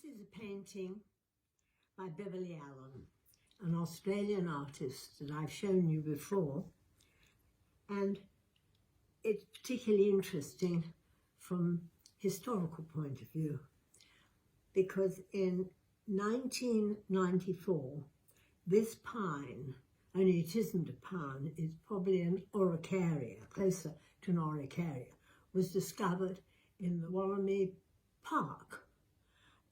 is a painting by Beverly, an Australian artist that I've shown you before, and it's particularly interesting from historical point of view because in 1994 this pine, only it isn't a pine, it's probably an Araucaria, closer to an Araucaria, was discovered in the Wollemi Park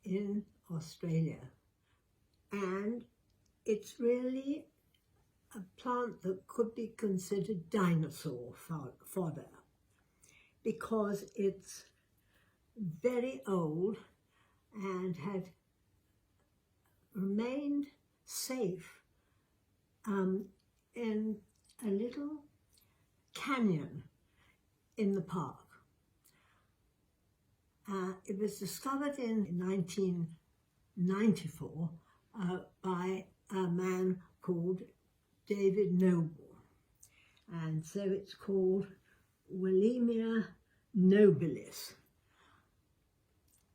in Australia. And it's really a plant that could be considered dinosaur fodder because it's very old and had remained safe in a little canyon in the park. It was discovered in 1994 by a man called David Noble, and so it's called Wollemi nobilis.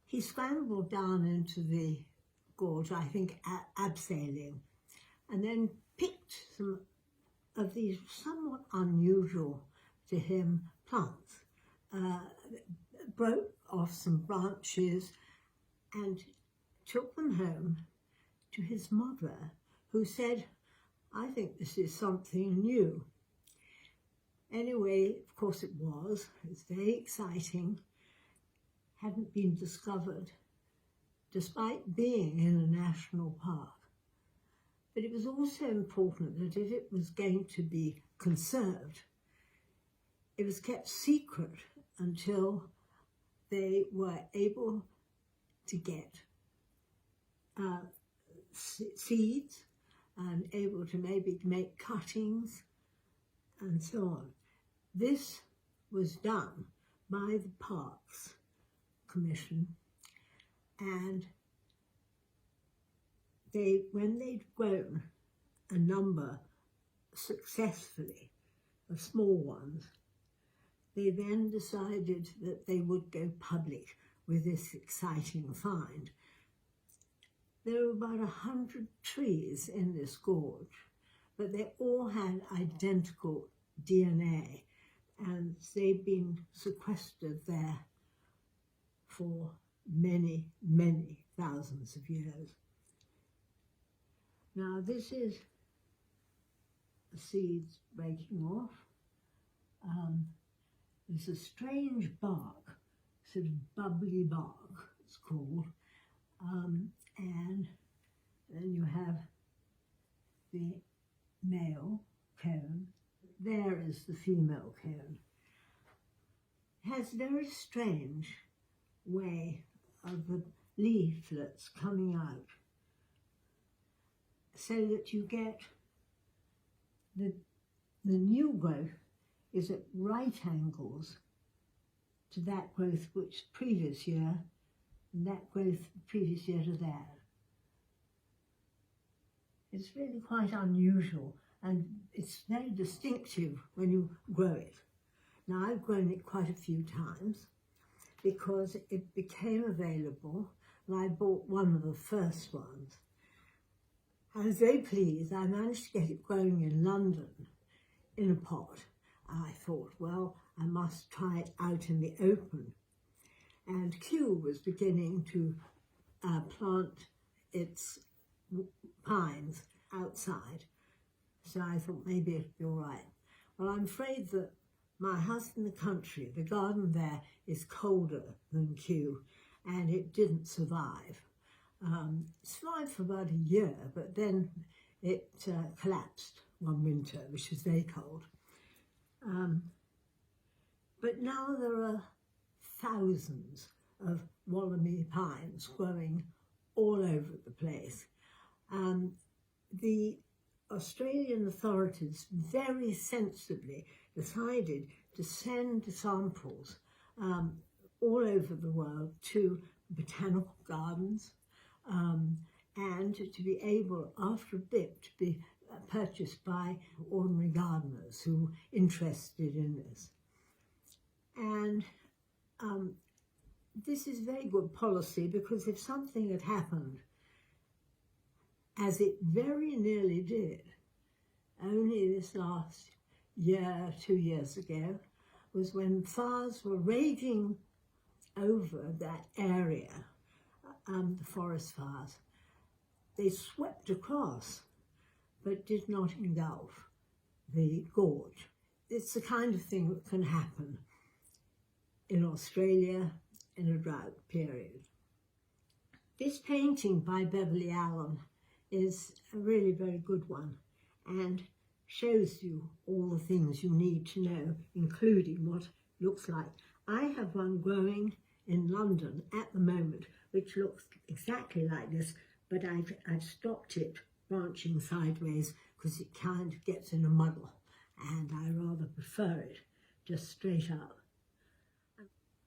He scrambled down into the gorge, I think abseiling, and then picked some of these somewhat unusual to him plants, broke off some branches and took them home to his mother, who said, "I think this is something new." Anyway, of course it was. It's very exciting. Hadn't been discovered despite being in a national park. But it was also important that if it was going to be conserved, it was kept secret until they were able to get seeds and able to maybe make cuttings and so on. This was done by the Parks Commission, and when they'd grown a number successfully of small ones, they then decided that they would go public with this exciting find. There were about 100 trees in this gorge, but they all had identical DNA, and they'd been sequestered there for many, many thousands of years. Now this is the seeds breaking off. There's a strange bark, sort of bubbly bark it's called, and then you have the male cone. There is the female cone. It has a very strange way of the leaflets coming out, so that you get the new growth is at right angles to that growth which previous year, and that growth previous year to there. It's really quite unusual, and it's very distinctive when you grow it. Now, I've grown it quite a few times because it became available, and I bought one of the first ones. I was very pleased. I managed to get it growing in London in a pot. I thought, well, I must try it out in the open. And Kew was beginning to plant its pines outside. So I thought maybe it'd be all right. Well, I'm afraid that my house in the country, the garden there is colder than Kew, and it didn't survive. It survived for about a year, but then it collapsed one winter, which was very cold. But now there are thousands of Wollemi pines growing all over the place. The Australian authorities very sensibly decided to send samples all over the world to botanical gardens, and to be able, after a bit, to be purchased by ordinary gardeners who were interested in this. And this is very good policy, because if something had happened, as it very nearly did, only this last year, 2 years ago, was when fires were raging over that area, the forest fires. They swept across, but did not engulf the gorge. It's the kind of thing that can happen in Australia in a drought period. This painting by Beverly is a really very good one, and shows you all the things you need to know, including what it looks like. I have one growing in London at the moment, which looks exactly like this, but I've stopped it branching sideways because it kind of gets in a muddle, and I rather prefer it just straight up.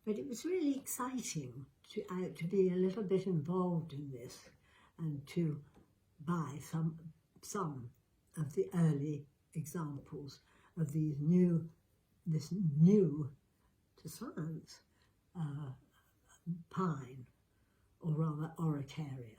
But it was really exciting to be a little bit involved in this and to buy some of the early examples of this new to science pine, or rather Araucaria.